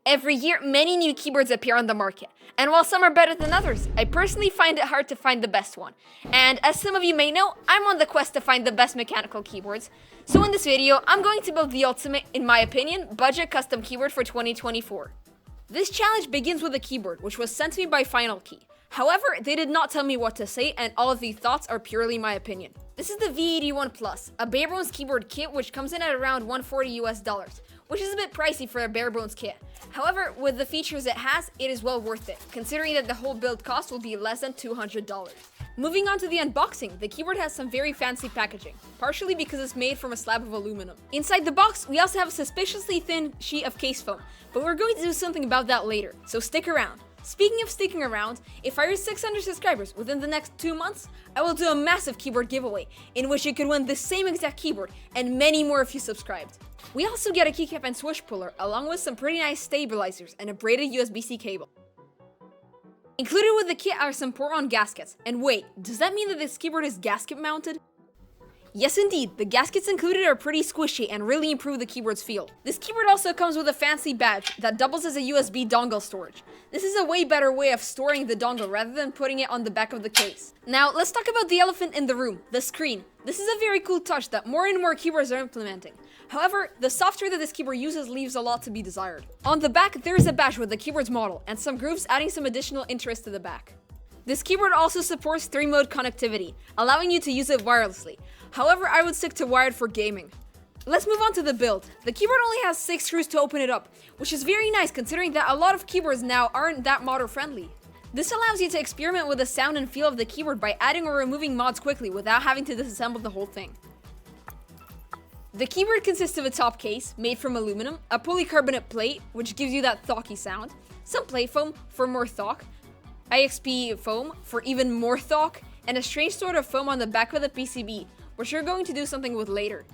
Every year, many new keyboards appear on the market, and while some are better than others, I personally find it hard to find the best one. And as some of you may know, I'm on the quest to find the best mechanical keyboards. So in this video, I'm going to build the ultimate, in my opinion, budget custom keyboard for 2024. This challenge begins with a keyboard, which was sent to me by Final Key. However, they did not tell me what to say, and all of these thoughts are purely my opinion. This is the V81 Plus, a bare bones keyboard kit which comes in at around $140 US, which is a bit pricey for a bare bones kit. However, with the features it has, it is well worth it, considering that the whole build cost will be less than $200. Moving on to the unboxing, the keyboard has some very fancy packaging, partially because it's made from a slab of aluminum. Inside the box, we also have a suspiciously thin sheet of case foam, but we're going to do something about that later, so stick around. Speaking of sticking around, if I reach 600 subscribers within the next 2 months, I will do a massive keyboard giveaway, in which you could win the same exact keyboard and many more if you subscribed. We also get a keycap and switch puller, along with some pretty nice stabilizers and a braided USB-C cable. Included with the kit are some pour-on gaskets, and wait, does that mean that this keyboard is gasket mounted? Yes indeed, the gaskets included are pretty squishy and really improve the keyboard's feel. This keyboard also comes with a fancy badge that doubles as a USB dongle storage. This is a way better way of storing the dongle rather than putting it on the back of the case. Now let's talk about the elephant in the room, the screen. This is a very cool touch that more and more keyboards are implementing. However, the software that this keyboard uses leaves a lot to be desired. On the back, there is a badge with the keyboard's model and some grooves adding some additional interest to the back. This keyboard also supports 3-mode connectivity, allowing you to use it wirelessly. However, I would stick to wired for gaming. Let's move on to the build. The keyboard only has 6 screws to open it up, which is very nice considering that a lot of keyboards now aren't that modder friendly. This allows you to experiment with the sound and feel of the keyboard by adding or removing mods quickly without having to disassemble the whole thing. The keyboard consists of a top case, made from aluminum, a polycarbonate plate, which gives you that thocky sound, some plate foam for more thock, IXP foam for even more thock, and a strange sort of foam on the back of the PCB, which we're going to do something with later.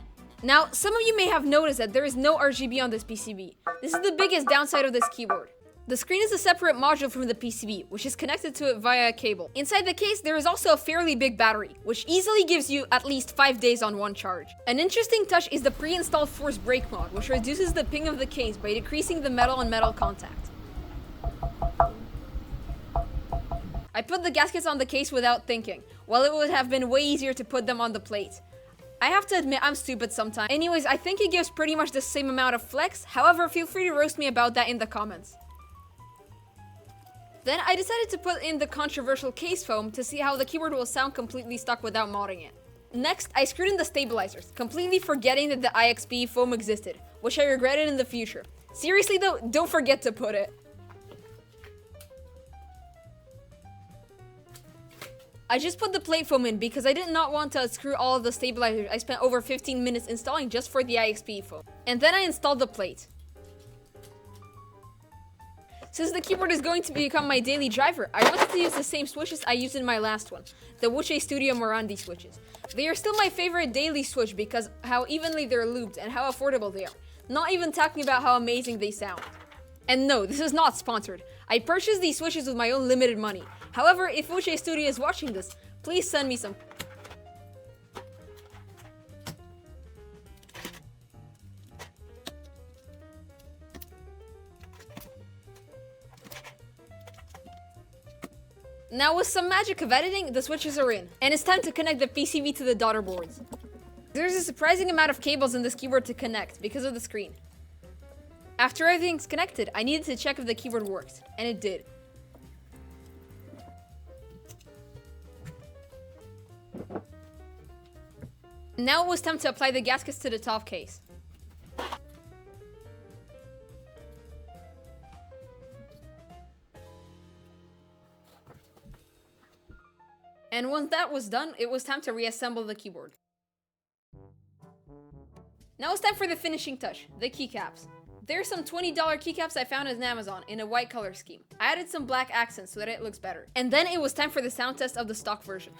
Now, some of you may have noticed that there is no RGB on this PCB. This is the biggest downside of this keyboard. The screen is a separate module from the PCB, which is connected to it via a cable. Inside the case, there is also a fairly big battery, which easily gives you at least 5 days on one charge. An interesting touch is the pre-installed force brake mod, which reduces the ping of the case by decreasing the metal-on-metal contact. I put the gaskets on the case without thinking, while it would have been way easier to put them on the plate. I have to admit, I'm stupid sometimes. Anyways, I think it gives pretty much the same amount of flex, however, feel free to roast me about that in the comments. Then I decided to put in the controversial case foam to see how the keyboard will sound completely stuck without modding it. Next, I screwed in the stabilizers, completely forgetting that the IXP foam existed, which I regretted in the future. Seriously though, don't forget to put it. I just put the plate foam in because I did not want to unscrew all of the stabilizers I spent over 15 minutes installing just for the IXP foam. And then I installed the plate. Since the keyboard is going to become my daily driver, I wanted to use the same switches I used in my last one, the Wuche Studio Morandi switches. They are still my favorite daily switch because how evenly they're looped and how affordable they are, not even talking about how amazing they sound. And no, this is not sponsored. I purchased these switches with my own limited money. However, if Wuche Studio is watching this, please send me some. Now with some magic of editing, the switches are in, and it's time to connect the PCB to the daughter boards. There's a surprising amount of cables in this keyboard to connect because of the screen. After everything's connected, I needed to check if the keyboard works, and it did. Now it was time to apply the gaskets to the top case. And once that was done, it was time to reassemble the keyboard. Now it's time for the finishing touch, the keycaps. There's some $20 keycaps I found on Amazon in a white color scheme. I added some black accents so that it looks better. And then it was time for the sound test of the stock version.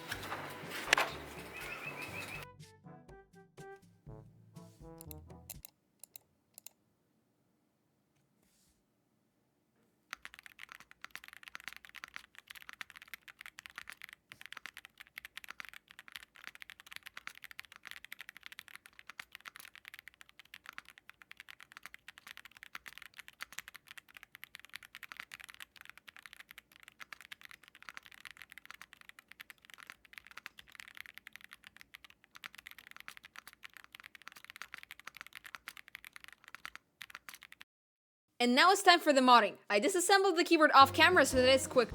And now it's time for the modding. I disassembled the keyboard off camera so that it's quick.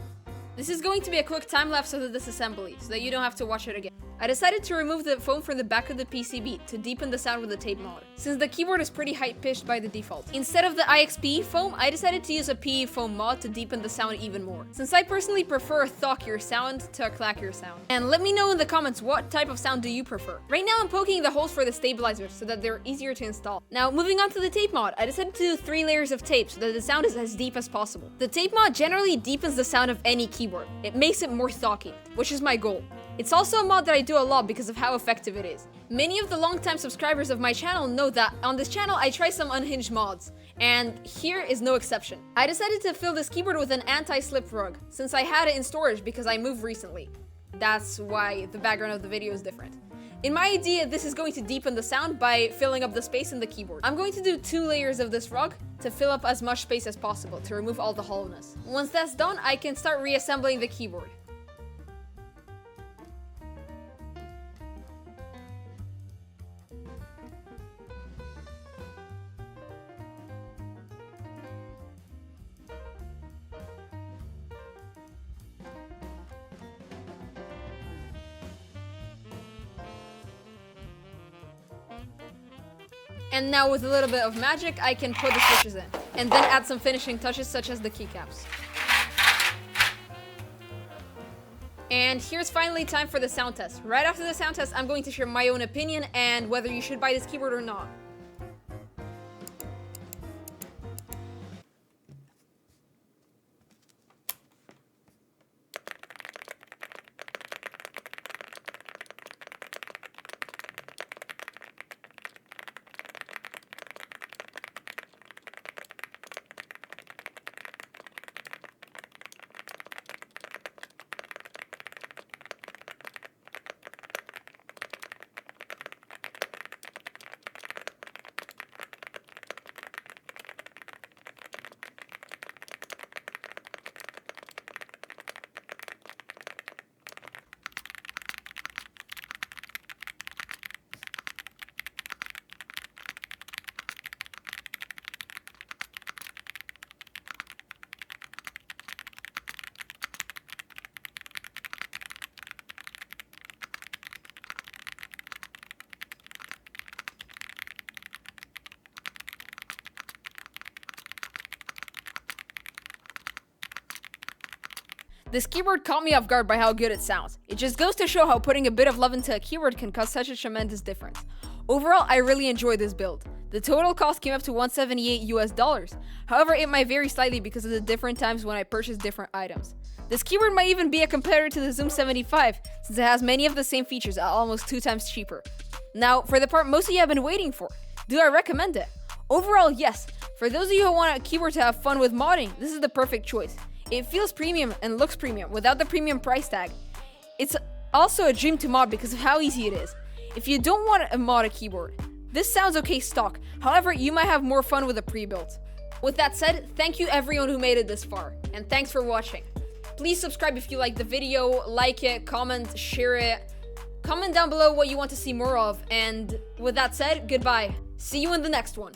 This is going to be a quick time-lapse of the disassembly, so that you don't have to watch it again. I decided to remove the foam from the back of the PCB to deepen the sound with the tape mod, since the keyboard is pretty high-pitched by the default. Instead of the IXP foam, I decided to use a PE foam mod to deepen the sound even more, since I personally prefer a thockier sound to a clackier sound. And let me know in the comments what type of sound do you prefer. Right now I'm poking the holes for the stabilizers so that they're easier to install. Now moving on to the tape mod, I decided to do 3 layers of tape so that the sound is as deep as possible. The tape mod generally deepens the sound of any keyboard. It makes it more thocky, which is my goal. It's also a mod that I do a lot because of how effective it is. Many of the longtime subscribers of my channel know that on this channel I try some unhinged mods, and here is no exception. I decided to fill this keyboard with an anti-slip rug, since I had it in storage because I moved recently. That's why the background of the video is different. In my idea, this is going to deepen the sound by filling up the space in the keyboard. I'm going to do 2 layers of this rug to fill up as much space as possible to remove all the hollowness. Once that's done, I can start reassembling the keyboard. And now with a little bit of magic, I can put the switches in, and then add some finishing touches such as the keycaps. And here's finally time for the sound test. Right after the sound test, I'm going to share my own opinion and whether you should buy this keyboard or not. This keyboard caught me off guard by how good it sounds. It just goes to show how putting a bit of love into a keyboard can cause such a tremendous difference. Overall, I really enjoyed this build. The total cost came up to $178 US. However, it might vary slightly because of the different times when I purchased different items. This keyboard might even be a competitor to the Zoom 75, since it has many of the same features at almost 2 times cheaper. Now, for the part most of you have been waiting for, do I recommend it? Overall, yes. For those of you who want a keyboard to have fun with modding, this is the perfect choice. It feels premium and looks premium without the premium price tag. It's also a dream to mod because of how easy it is. If you don't want to mod a keyboard, this sounds okay stock. However, you might have more fun with a pre-built. With that said, thank you everyone who made it this far, and thanks for watching. Please subscribe if you liked the video, like it, comment, share it. Comment down below what you want to see more of, and with that said, goodbye. See you in the next one.